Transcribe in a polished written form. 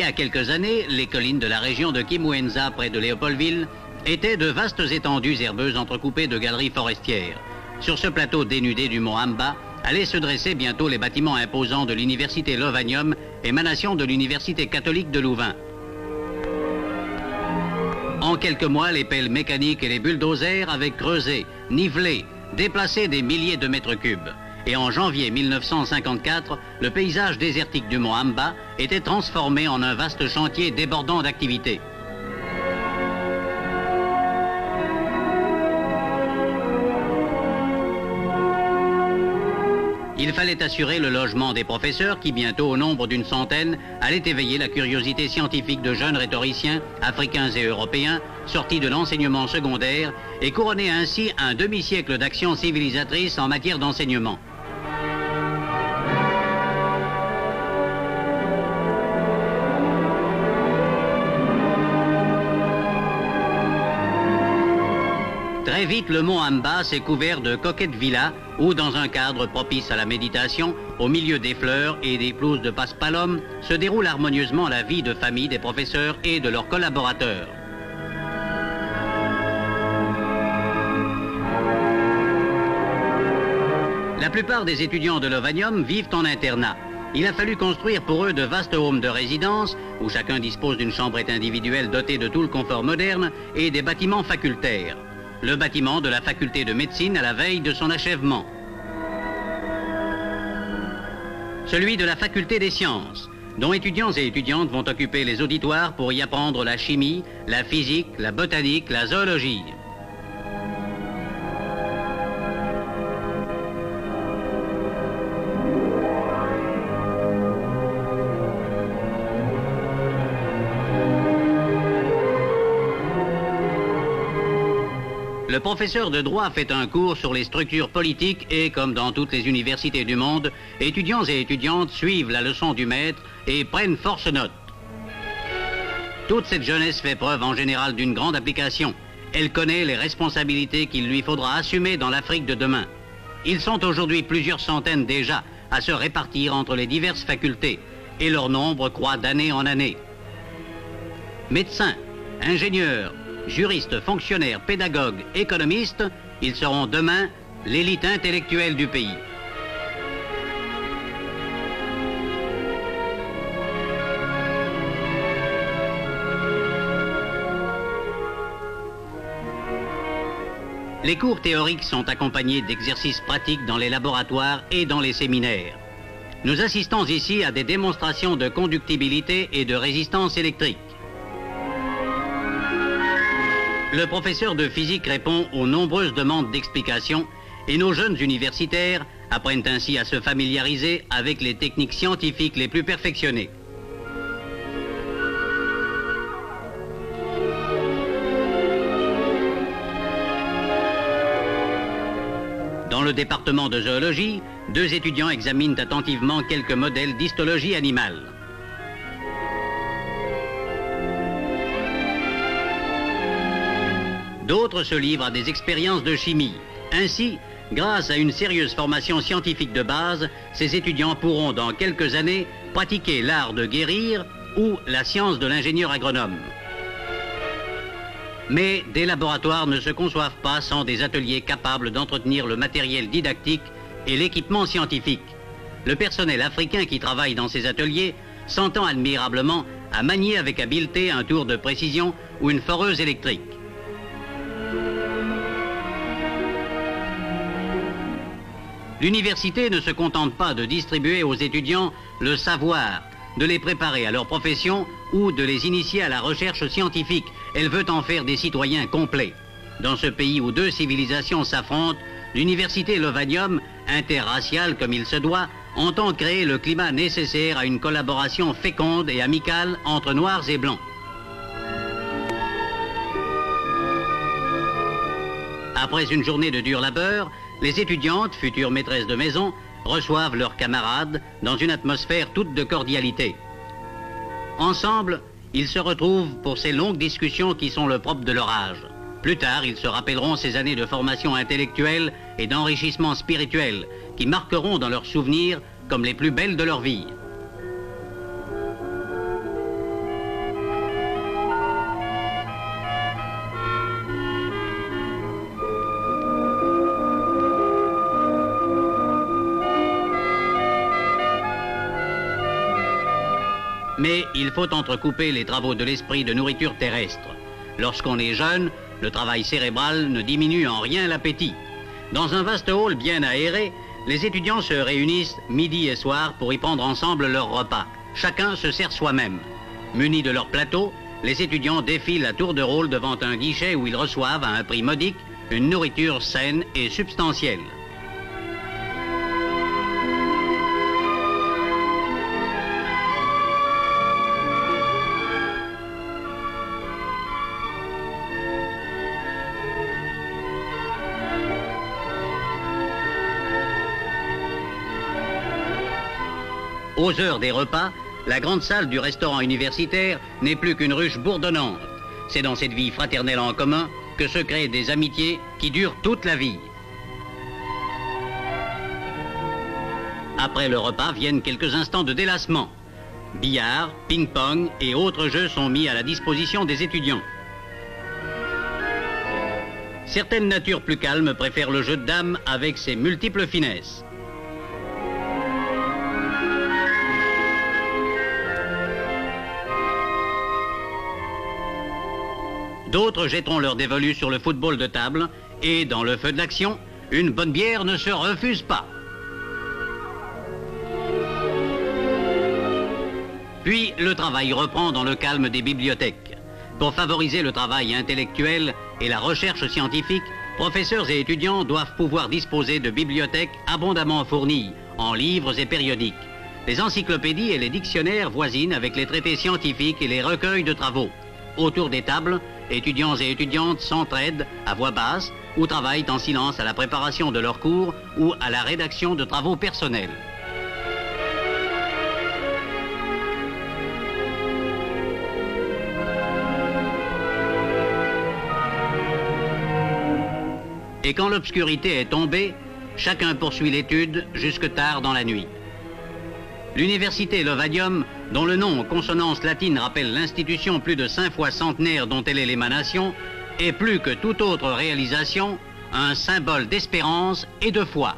y a quelques années, les collines de la région de Kimwenza, près de Léopoldville, étaient de vastes étendues herbeuses entrecoupées de galeries forestières. Sur ce plateau dénudé du mont Amba, allaient se dresser bientôt les bâtiments imposants de l'université Lovanium, émanation de l'université catholique de Louvain. En quelques mois, les pelles mécaniques et les bulldozers avaient creusé, nivelé, déplacé des milliers de mètres cubes. Et en janvier 1954, le paysage désertique du mont Amba était transformé en un vaste chantier débordant d'activités. Il fallait assurer le logement des professeurs qui, bientôt au nombre d'une centaine, allaient éveiller la curiosité scientifique de jeunes rhétoriciens, africains et européens, sortis de l'enseignement secondaire et couronner ainsi un demi-siècle d'actions civilisatrices en matière d'enseignement. Très vite, le mont Amba s'est couvert de coquettes villas où, dans un cadre propice à la méditation, au milieu des fleurs et des pelouses de paspalum, se déroule harmonieusement la vie de famille des professeurs et de leurs collaborateurs. La plupart des étudiants de Lovanium vivent en internat. Il a fallu construire pour eux de vastes homes de résidence où chacun dispose d'une chambrette individuelle dotée de tout le confort moderne et des bâtiments facultaires. Le bâtiment de la faculté de médecine à la veille de son achèvement. Celui de la faculté des sciences, dont étudiants et étudiantes vont occuper les auditoires pour y apprendre la chimie, la physique, la botanique, la zoologie. Le professeur de droit fait un cours sur les structures politiques et, comme dans toutes les universités du monde, étudiants et étudiantes suivent la leçon du maître et prennent force note. Toute cette jeunesse fait preuve en général d'une grande application. Elle connaît les responsabilités qu'il lui faudra assumer dans l'Afrique de demain. Ils sont aujourd'hui plusieurs centaines déjà à se répartir entre les diverses facultés et leur nombre croît d'année en année. Médecins, ingénieurs, juristes, fonctionnaires, pédagogues, économistes, ils seront demain l'élite intellectuelle du pays. Les cours théoriques sont accompagnés d'exercices pratiques dans les laboratoires et dans les séminaires. Nous assistons ici à des démonstrations de conductibilité et de résistance électrique. Le professeur de physique répond aux nombreuses demandes d'explications et nos jeunes universitaires apprennent ainsi à se familiariser avec les techniques scientifiques les plus perfectionnées. Dans le département de zoologie, 2 étudiants examinent attentivement quelques modèles d'histologie animale. D'autres se livrent à des expériences de chimie. Ainsi, grâce à une sérieuse formation scientifique de base, ces étudiants pourront dans quelques années pratiquer l'art de guérir ou la science de l'ingénieur agronome. Mais des laboratoires ne se conçoivent pas sans des ateliers capables d'entretenir le matériel didactique et l'équipement scientifique. Le personnel africain qui travaille dans ces ateliers s'entend admirablement à manier avec habileté un tour de précision ou une foreuse électrique. L'université ne se contente pas de distribuer aux étudiants le savoir, de les préparer à leur profession ou de les initier à la recherche scientifique. Elle veut en faire des citoyens complets. Dans ce pays où 2 civilisations s'affrontent, l'université Lovanium, interraciale comme il se doit, entend créer le climat nécessaire à une collaboration féconde et amicale entre Noirs et Blancs. Après une journée de dur labeur, les étudiantes, futures maîtresses de maison, reçoivent leurs camarades dans une atmosphère toute de cordialité. Ensemble, ils se retrouvent pour ces longues discussions qui sont le propre de leur âge. Plus tard, ils se rappelleront ces années de formation intellectuelle et d'enrichissement spirituel qui marqueront dans leurs souvenirs comme les plus belles de leur vie. Mais il faut entrecouper les travaux de l'esprit de nourriture terrestre. Lorsqu'on est jeune, le travail cérébral ne diminue en rien l'appétit. Dans un vaste hall bien aéré, les étudiants se réunissent midi et soir pour y prendre ensemble leur repas. Chacun se sert soi-même. Munis de leur plateau, les étudiants défilent à tour de rôle devant un guichet où ils reçoivent à un prix modique une nourriture saine et substantielle. Aux heures des repas, la grande salle du restaurant universitaire n'est plus qu'une ruche bourdonnante. C'est dans cette vie fraternelle en commun que se créent des amitiés qui durent toute la vie. Après le repas viennent quelques instants de délassement. Billard, ping-pong et autres jeux sont mis à la disposition des étudiants. Certaines natures plus calmes préfèrent le jeu de dames avec ses multiples finesses. D'autres jetteront leur dévolu sur le football de table et, dans le feu de l'action, une bonne bière ne se refuse pas. Puis, le travail reprend dans le calme des bibliothèques. Pour favoriser le travail intellectuel et la recherche scientifique, professeurs et étudiants doivent pouvoir disposer de bibliothèques abondamment fournies en livres et périodiques. Les encyclopédies et les dictionnaires voisinent avec les traités scientifiques et les recueils de travaux. Autour des tables, étudiants et étudiantes s'entraident à voix basse ou travaillent en silence à la préparation de leurs cours ou à la rédaction de travaux personnels. Et quand l'obscurité est tombée, chacun poursuit l'étude jusque tard dans la nuit. L'université Lovadium, dont le nom en consonance latine rappelle l'institution plus de 5 fois centenaire dont elle est l'émanation, est plus que toute autre réalisation un symbole d'espérance et de foi.